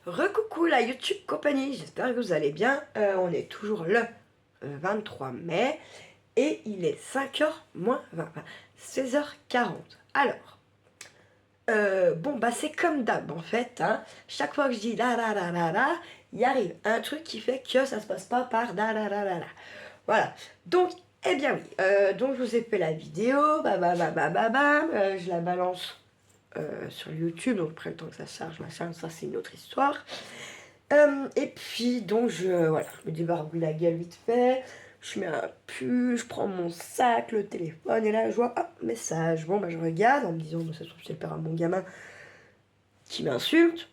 Recoucou la YouTube compagnie, j'espère que vous allez bien. On est toujours le 23 mai et il est 5h moins 20, 16h40. Alors, bon bah c'est comme d'hab en fait, hein. Chaque fois que je dis la la la la la, il arrive un truc qui fait que ça se passe pas par la la la la la. Voilà, donc eh bien oui, donc je vous ai fait la vidéo, je la balance sur YouTube, donc après le temps que ça charge, machin, ça c'est une autre histoire. Et puis donc voilà, je me débarbouille la gueule vite fait, je mets un pull, je prends mon sac, le téléphone, et là je vois, message. Bon bah je regarde en me disant, ça se trouve c'est le père à mon gamin qui m'insulte,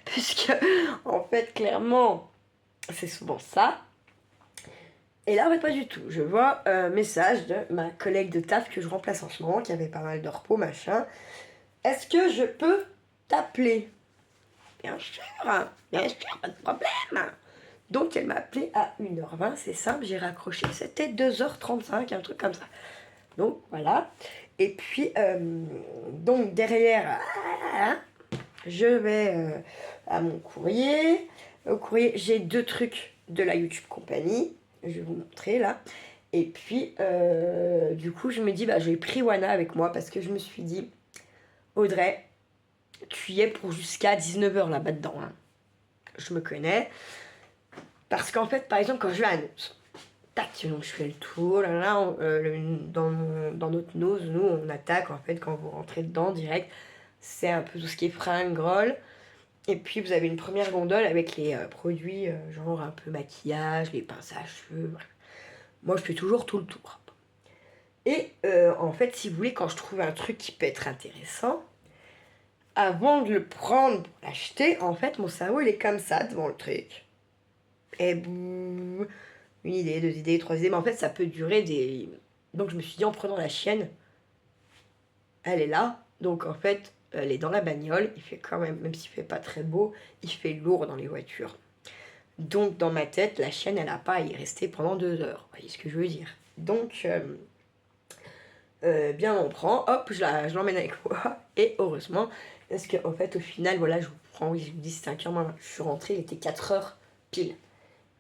puisque en fait clairement c'est souvent ça. Et là en fait pas du tout, je vois un message de ma collègue de taf que je remplace en ce moment, qui avait pas mal de repos, machin. Est-ce que je peux t'appeler? Bien sûr, pas de problème. Donc elle m'a appelé à 1h20, c'est simple, j'ai raccroché, c'était 2h35, un truc comme ça. Donc voilà. Et puis, donc derrière, je vais à mon courrier. Au courrier, j'ai 2 trucs de la YouTube Compagnie, je vais vous montrer là. Et puis, du coup, je me dis, bah, j'ai pris Wana avec moi parce que je me suis dit, Audrey, tu y es pour jusqu'à 19h là-bas dedans, hein. Je me connais. Parce qu'en fait, par exemple, quand je l'annonce, tac, donc je fais le tour, dans notre nose, nous, on attaque, en fait, quand vous rentrez dedans, direct, c'est un peu tout ce qui est fringues, groll. Et puis, vous avez une première gondole avec les produits, genre un peu maquillage, les pinces à cheveux, voilà. Moi, je fais toujours tout le tour. Et en fait, si vous voulez, quand je trouve un truc qui peut être intéressant, avant de le prendre pour l'acheter, en fait, mon cerveau, il est comme ça devant le truc. Et boum, une idée, 2 idées, 3 idées, mais en fait ça peut durer des... Donc je me suis dit en prenant la chienne, elle est là, donc en fait elle est dans la bagnole, il fait quand même s'il fait pas très beau, il fait lourd dans les voitures. Donc dans ma tête, la chienne elle a pas à y rester pendant 2 heures, vous voyez ce que je veux dire. Donc bien on prend, hop, je l'emmène avec moi, et heureusement, parce qu'en fait au final, voilà, je vous prends, oui, je vous dis c'était 5h moins, je suis rentrée, il était 4h pile,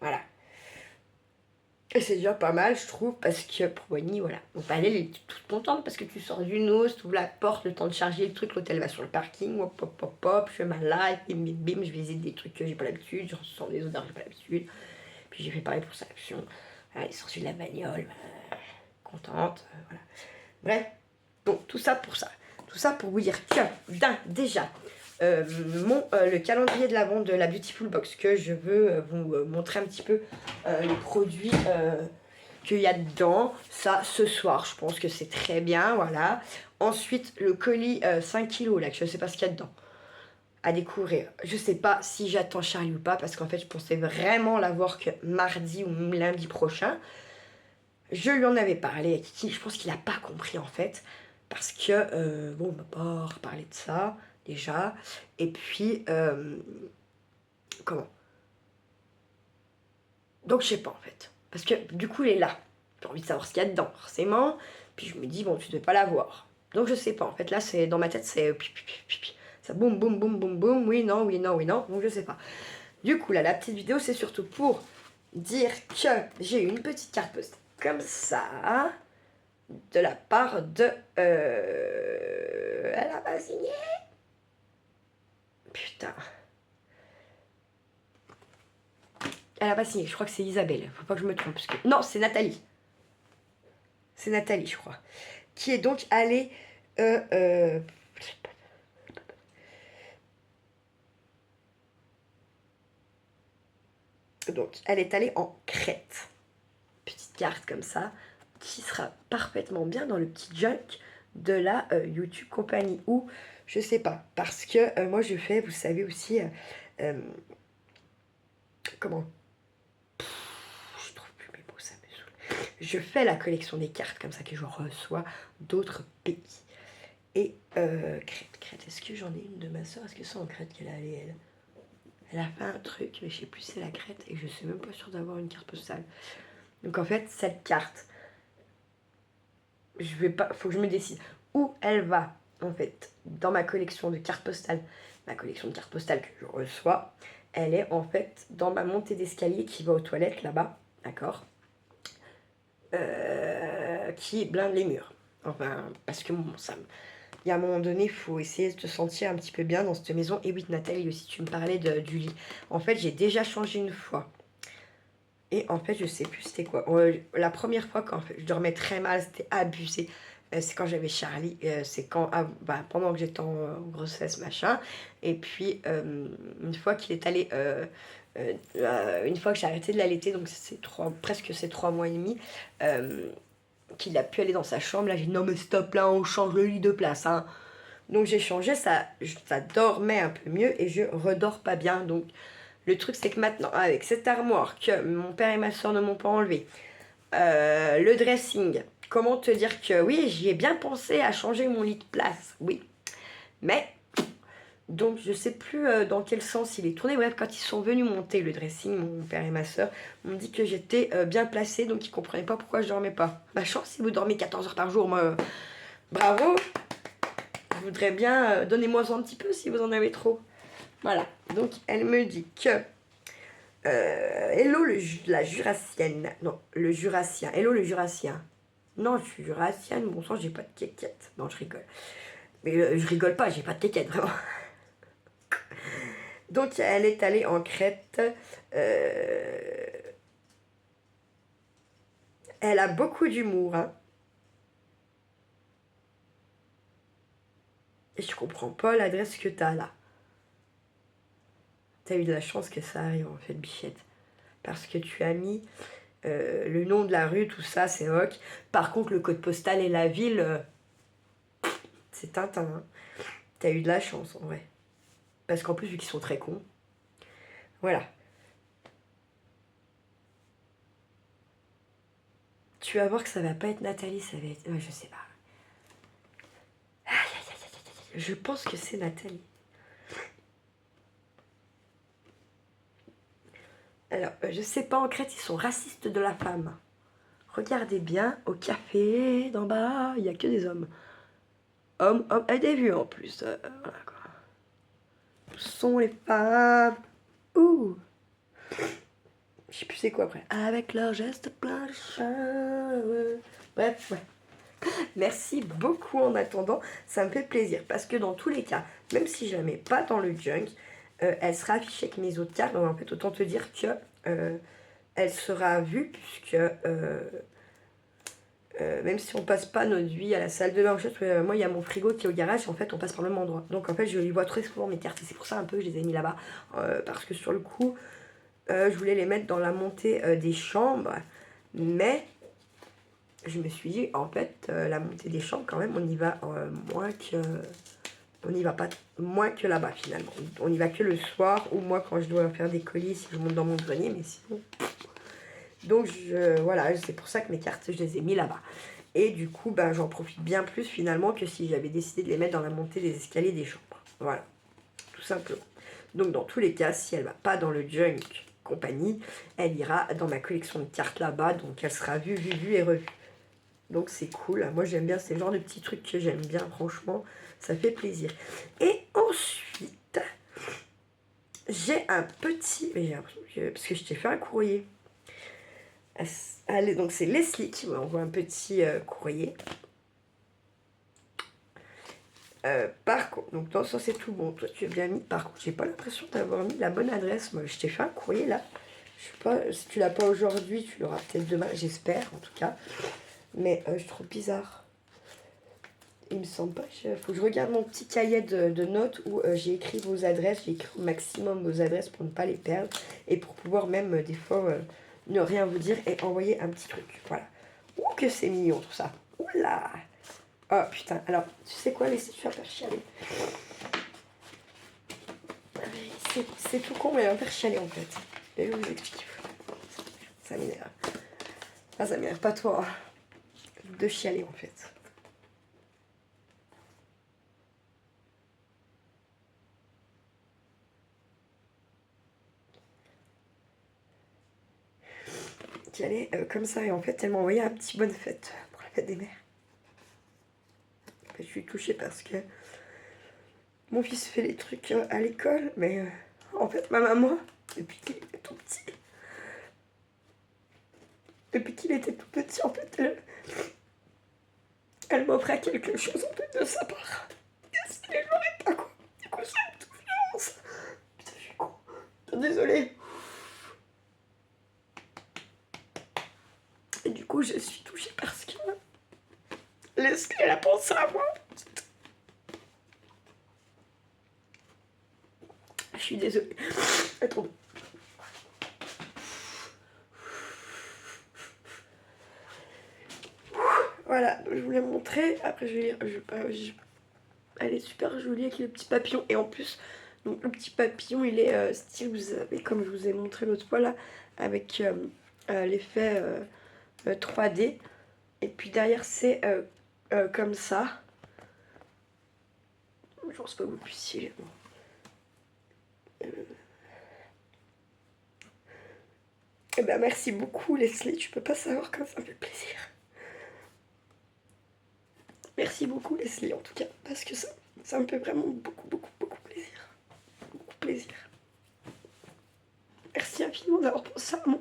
voilà. Et c'est déjà pas mal, je trouve, parce que pour Wani, voilà. Donc, elle est toute contente parce que tu sors d'une hausse, tu ouvres la porte, le temps de charger le truc, l'hôtel va sur le parking, hop, hop, hop, hop, je fais ma live, bim, bim, bim, je visite des trucs que j'ai pas l'habitude, je ressens des odeurs que j'ai pas l'habitude. Puis j'ai fait pareil pour sa action. Voilà, il est sorti de la bagnole, contente, voilà. Bref, donc tout ça pour ça. Tout ça pour vous dire que, déjà, le calendrier de la vente de la Beautiful Box, que je veux vous montrer un petit peu les produits qu'il y a dedans. Ça, ce soir, je pense que c'est très bien, voilà. Ensuite, le colis 5 kilos, là, que je ne sais pas ce qu'il y a dedans, à découvrir. Je sais pas si j'attends Charlie ou pas, parce qu'en fait, je pensais vraiment l'avoir que mardi ou lundi prochain. Je lui en avais parlé à Kiki, je pense qu'il n'a pas compris, en fait. Parce que, bon, on va pas reparler de ça, déjà. Et puis, comment? Donc, je sais pas, en fait. Parce que, du coup, il est là. J'ai envie de savoir ce qu'il y a dedans, forcément. Puis, je me dis, bon, tu ne devais pas l'avoir. Donc, je sais pas, en fait. Là, c'est dans ma tête, c'est... Ça boum, boum, boum, boum, boum. Oui, non, oui, non, oui, non. Donc, je sais pas. Du coup, là, la petite vidéo, c'est surtout pour dire que j'ai eu une petite carte postale comme ça, de la part de... Elle a pas signé. Putain. Elle a pas signé, je crois que c'est Isabelle. Faut pas que je me trompe. Parce que... Non, c'est Nathalie. C'est Nathalie, je crois. Qui est donc allée... Donc, elle est allée en Crète. Petite carte comme ça, qui sera parfaitement bien dans le petit junk de la YouTube compagnie. Ou, je sais pas, parce que moi je fais, vous savez aussi... comment? Je trouve plus mes mots, ça me saoule. Je fais la collection des cartes comme ça que je reçois d'autres pays. Et Crète, est-ce que j'en ai une de ma soeur? Est-ce que c'est en Crète qu'elle est allée, elle? Elle a fait un truc, mais je sais plus si c'est la Crète, et je suis même pas sûre d'avoir une carte postale. Donc en fait, cette carte, je vais pas, faut que je me décide où elle va, en fait, dans ma collection de cartes postales ma collection de cartes postales que je reçois, elle est en fait dans ma montée d'escalier qui va aux toilettes là-bas, d'accord, qui blinde les murs. Enfin, parce que bon, ça, il y a un moment donné, il faut essayer de te sentir un petit peu bien dans cette maison. Et oui, Nathalie, aussi, tu me parlais du lit. En fait, j'ai déjà changé une fois. Et en fait, je sais plus c'était quoi. La première fois, quand en fait, je dormais très mal, c'était abusé. C'est quand j'avais Charlie, c'est quand pendant que j'étais en grossesse, machin. Et puis, une fois qu'il est allé, une fois que j'ai arrêté de l'allaiter, donc c'est presque ces 3 mois et demi, qu'il a pu aller dans sa chambre. Là, j'ai dit non, mais stop, là, on change le lit de place, hein. Donc j'ai changé, ça dormait un peu mieux et je redors pas bien. Donc le truc c'est que maintenant, avec cette armoire que mon père et ma soeur ne m'ont pas enlevé, le dressing, comment te dire que oui, j'y ai bien pensé à changer mon lit de place, oui. Mais, donc je sais plus dans quel sens il est tourné. Bref, quand ils sont venus monter le dressing, mon père et ma soeur, on me dit que j'étais bien placée, donc ils comprenaient pas pourquoi je dormais pas. Ma chance, si vous dormez 14 heures par jour, moi, bravo. Je voudrais bien, donnez-moi un petit peu si vous en avez trop. Voilà, donc elle me dit que hello la jurassienne, non, le jurassien, hello le jurassien. Non, je suis jurassienne, bon sang, j'ai pas de quéquette. Non, je rigole. Mais je rigole pas, j'ai pas de quéquette, vraiment. Donc elle est allée en Crète. Elle a beaucoup d'humour, hein. Et je comprends pas l'adresse que t'as là. T'as eu de la chance que ça arrive en fait, bichette. Parce que tu as mis le nom de la rue, tout ça, c'est ok. Par contre, le code postal et la ville, c'est Tintin, hein. T'as eu de la chance, en vrai. Parce qu'en plus, vu qu'ils sont très cons. Voilà. Tu vas voir que ça va pas être Nathalie, ça va être... je sais pas. Aïe, aïe, aïe, aïe, aïe. Je pense que c'est Nathalie. Alors, je sais pas, en Crète, ils sont racistes de la femme. Regardez bien, au café, d'en bas, il y a que des hommes. Hommes, hommes, et des vieux en plus. Voilà, quoi. Où sont les femmes? Ouh. Je sais plus c'est quoi après. Avec leurs gestes plein de charme. Bref, ouais. Merci beaucoup en attendant, ça me fait plaisir. Parce que dans tous les cas, même si je la mets pas dans le junk, elle sera affichée avec mes autres cartes. Donc en fait, autant te dire que elle sera vue, puisque même si on passe pas notre vie à la salle de bain, moi il y a mon frigo qui est au garage et en fait on passe par le même endroit. Donc en fait je lui vois très souvent mes cartes et c'est pour ça un peu que je les ai mis là-bas. Parce que sur le coup, je voulais les mettre dans la montée des chambres, mais je me suis dit en fait la montée des chambres quand même on y va moins que... On n'y va pas moins que là-bas finalement. On y va que le soir ou moi quand je dois faire des colis si je monte dans mon grenier, mais sinon... Donc voilà, c'est pour ça que mes cartes, je les ai mis là-bas. Et du coup, ben, j'en profite bien plus finalement que si j'avais décidé de les mettre dans la montée des escaliers des chambres. Voilà, tout simplement. Donc dans tous les cas, si elle ne va pas dans le junk compagnie, elle ira dans ma collection de cartes là-bas. Donc elle sera vue et revue. Donc c'est cool. Moi j'aime bien, c'est le genre de petits trucs que j'aime bien, franchement. Ça fait plaisir. Et ensuite, j'ai un petit... Parce que je t'ai fait un courrier. Allez, donc c'est Leslie qui m'envoie un petit courrier. Par contre, donc dans ça c'est tout bon. Toi tu as bien mis. Par contre, j'ai pas l'impression d'avoir mis la bonne adresse. Moi, je t'ai fait un courrier là. Je sais pas si tu l'as pas aujourd'hui, tu l'auras peut-être demain. J'espère en tout cas. Mais je trouve bizarre. Il me semble pas. Faut que je regarde mon petit cahier de notes où j'ai écrit vos adresses. J'ai écrit au maximum vos adresses pour ne pas les perdre et pour pouvoir même des fois ne rien vous dire et envoyer un petit truc. Voilà. Ouh que c'est mignon tout ça. Oula. Oh putain. Alors tu sais quoi, laissez tu vas faire chialer. C'est tout con mais elle va faire chialer en fait. Je vais vous expliquer. Ça m'énerve. Ah ça m'énerve pas toi. Hein. De chialer en fait. Qui allait comme ça et en fait elle m'a envoyé un petit bonne fête pour la fête des mères. Je suis touchée parce que mon fils fait les trucs à l'école, mais en fait, ma maman, depuis qu'il était tout petit, en fait, elle m'offrait quelque chose en fait de sa part. Et si elle l'aurait pas, quoi. Du coup, ça me touche violence. Putain, je suis con. Désolée. Et du coup, je suis touchée parce que Leslie, elle a pensé à moi. Je suis désolée. Attends. Voilà, je voulais montrer. Après, je vais lire. Elle est super jolie avec le petit papillon. Et en plus, donc, le petit papillon, il est style, vous savez, comme je vous ai montré l'autre fois là, avec l'effet 3D. Et puis derrière, c'est comme ça. Je pense pas que vous puissiez. Eh ben, merci beaucoup, Leslie. Tu peux pas savoir comme ça me fait plaisir. Merci beaucoup, Leslie, en tout cas, parce que ça me fait vraiment beaucoup, beaucoup, beaucoup plaisir. Beaucoup plaisir. Merci infiniment d'avoir pensé à moi.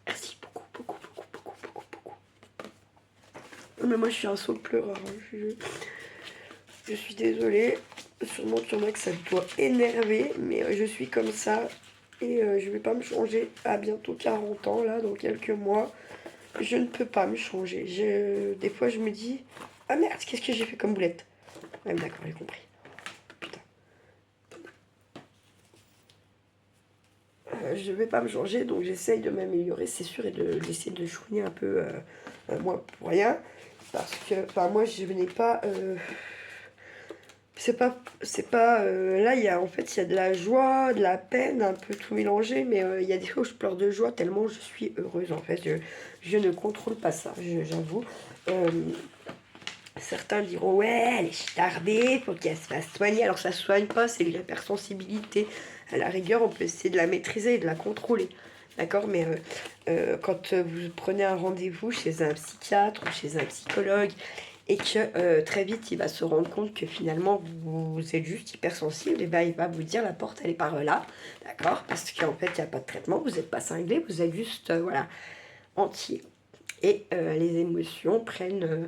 Merci beaucoup, beaucoup, beaucoup, beaucoup, beaucoup, beaucoup. Mais moi, je suis un saut pleureur. Je suis désolée. Sûrement qu'il y en a que ça doit énerver, mais je suis comme ça. Et je vais pas me changer à bientôt 40 ans, là, dans quelques mois. Je ne peux pas me changer. Des fois, je me dis, ah merde, qu'est-ce que j'ai fait comme boulette? Ouais, d'accord, j'ai compris. Putain. Je vais pas me changer, donc j'essaye de m'améliorer, c'est sûr, et d'essayer de chouiner un peu, moi, pour rien. Parce que, enfin, moi, je n'ai pas... c'est pas là il y a en fait il y a de la joie, de la peine, un peu tout mélangé, mais il y a des fois où je pleure de joie tellement je suis heureuse en fait. Je ne contrôle pas ça, j'avoue. Certains diront ouais, elle est starbée, faut qu'elle se fasse soigner. Alors ça se soigne pas, c'est l'hypersensibilité. À la rigueur, on peut essayer de la maîtriser et de la contrôler. D'accord, mais quand vous prenez un rendez-vous chez un psychiatre ou chez un psychologue et que très vite il va se rendre compte que finalement vous êtes juste hypersensible, et ben il va vous dire la porte elle est par là, d'accord, parce qu'en fait il n'y a pas de traitement, vous n'êtes pas cinglé, vous êtes juste voilà entier. Et les émotions prennent,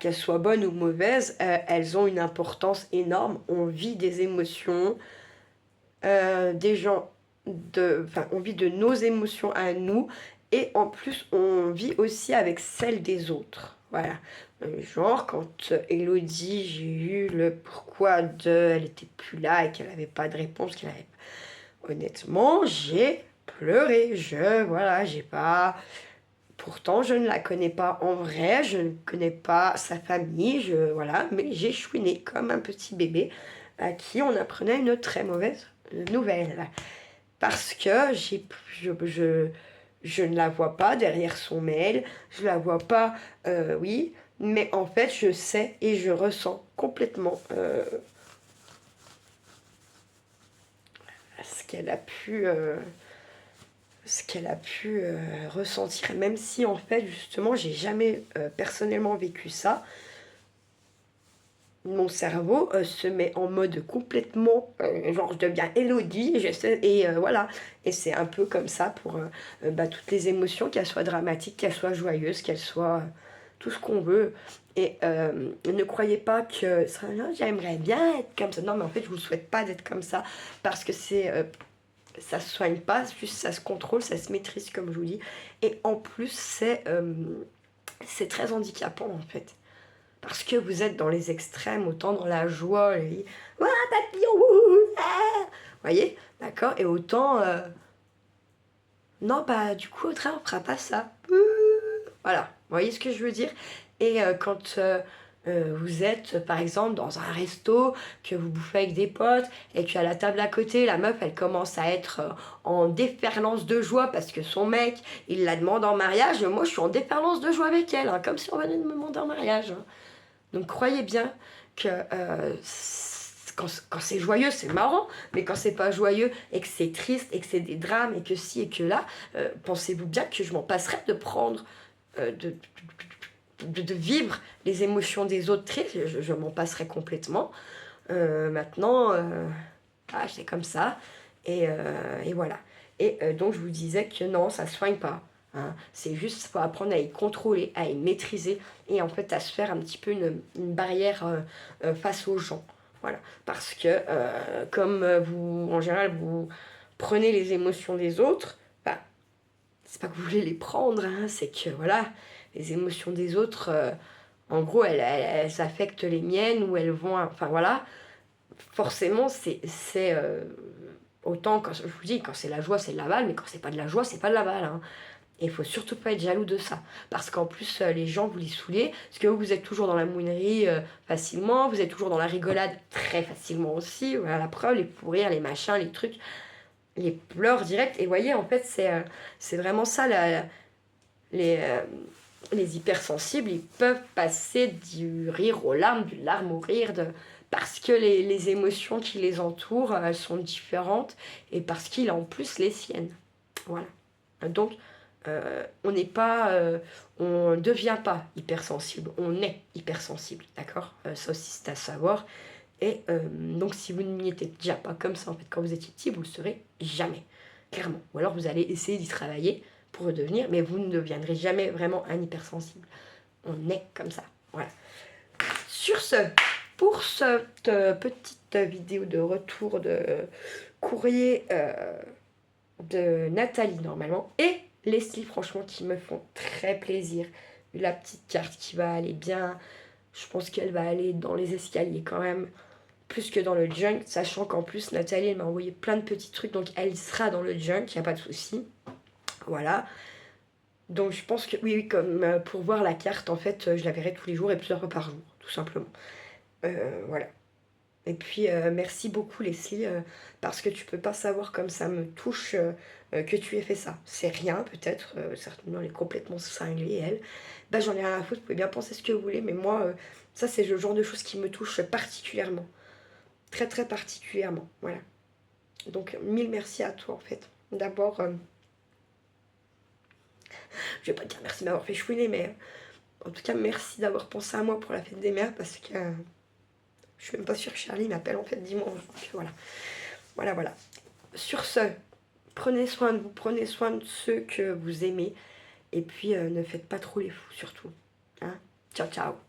qu'elles soient bonnes ou mauvaises, elles ont une importance énorme. On vit des émotions, des gens, on vit de nos émotions à nous, et en plus on vit aussi avec celles des autres. Voilà. Genre quand Elodie, j'ai eu le pourquoi de, elle était plus là et qu'elle avait pas de réponse, honnêtement, j'ai pleuré. Voilà, j'ai pas. Pourtant, je ne la connais pas en vrai, je ne connais pas sa famille, voilà, mais j'ai chouiné comme un petit bébé à qui on apprenait une très mauvaise nouvelle. Parce que je ne la vois pas derrière son mail, je la vois pas, oui, mais en fait, je sais et je ressens complètement ce qu'elle a pu. Ressentir, même si en fait justement j'ai jamais personnellement vécu ça. Mon cerveau se met en mode complètement genre je deviens Elodie et voilà, et c'est un peu comme ça pour toutes les émotions, qu'elles soient dramatiques, qu'elles soient joyeuses, qu'elles soient tout ce qu'on veut. Et ne croyez pas que j'aimerais bien être comme ça. Non, mais en fait je vous souhaite pas d'être comme ça, parce que ça se soigne pas, juste ça se contrôle, ça se maîtrise comme je vous dis. Et en plus c'est très handicapant en fait. Parce que vous êtes dans les extrêmes, autant dans la joie, les ouah, papillon, wouhou, ah voyez, d'accord. Et autant non, bah du coup au train on fera pas ça. Voilà, vous voyez ce que je veux dire. Et quand vous êtes par exemple dans un resto, que vous bouffez avec des potes, et qu'à la table à côté, la meuf elle commence à être en déferlance de joie parce que son mec il la demande en mariage, moi je suis en déferlance de joie avec elle, hein, comme si on venait de me demander en mariage. Hein. Donc croyez bien que quand c'est joyeux, c'est marrant, mais quand c'est pas joyeux et que c'est triste et que c'est des drames et que ci et que là, pensez-vous bien que je m'en passerais de prendre, de vivre les émotions des autres tristes, je m'en passerai complètement. Maintenant, c'est comme ça. Et voilà. Donc je vous disais que non, ça ne se soigne pas. Hein. C'est juste, il faut apprendre à y contrôler, à y maîtriser et en fait à se faire un petit peu une barrière face aux gens. Voilà. Parce que comme vous, en général, vous prenez les émotions des autres, bah, c'est pas que vous voulez les prendre, hein, c'est que voilà, les émotions des autres, en gros, elles affectent les miennes ou elles vont. Enfin voilà, forcément, c'est autant quand je vous dis, quand c'est la joie, c'est de la balle, mais quand c'est pas de la joie, c'est pas de la balle. Hein. Et il faut surtout pas être jaloux de ça. Parce qu'en plus, les gens, vous les saoulez. Parce que vous êtes toujours dans la mouinerie facilement. Vous êtes toujours dans la rigolade très facilement aussi. Voilà la preuve, les fous rires, les machins, les trucs, les pleurs directs. Et vous voyez, en fait, c'est vraiment ça. Les hypersensibles, ils peuvent passer du rire aux larmes, du larme au rire, parce que les émotions qui les entourent, elles sont différentes. Et parce qu'il a en plus les siennes. Voilà. Donc, on n'est pas, on ne devient pas hypersensible, on est hypersensible, d'accord. Ça aussi c'est à savoir. Et donc si vous n'y étiez déjà pas comme ça en fait quand vous étiez petit, vous le serez jamais, clairement. Ou alors vous allez essayer d'y travailler pour le devenir, mais vous ne deviendrez jamais vraiment un hypersensible. On est comme ça, voilà. Sur ce, pour cette petite vidéo de retour de courrier de Nathalie normalement et Leslie, franchement, qui me font très plaisir. La petite carte qui va aller bien. Je pense qu'elle va aller dans les escaliers quand même, plus que dans le junk, sachant qu'en plus, Nathalie, elle m'a envoyé plein de petits trucs, donc elle sera dans le junk, il n'y a pas de souci. Voilà. Donc je pense que, oui, comme pour voir la carte, en fait, je la verrai tous les jours et plusieurs fois par jour, tout simplement. Voilà. Et puis, merci beaucoup, Leslie, parce que tu peux pas savoir comme ça me touche que tu aies fait ça. C'est rien, peut-être, certainement, elle est complètement cinglée, elle. Bah, j'en ai rien à foutre, vous pouvez bien penser ce que vous voulez, mais moi, ça, c'est le genre de choses qui me touche particulièrement. Très, très particulièrement, voilà. Donc, mille merci à toi, en fait. D'abord, je vais pas te dire merci de m'avoir fait chouiner, mais en tout cas, merci d'avoir pensé à moi pour la fête des mères, parce que je suis même pas sûre que Charlie m'appelle, en fait, dimanche. Donc, voilà. Voilà. Sur ce, prenez soin de vous, prenez soin de ceux que vous aimez. Et puis, ne faites pas trop les fous, surtout. Hein. Ciao, ciao.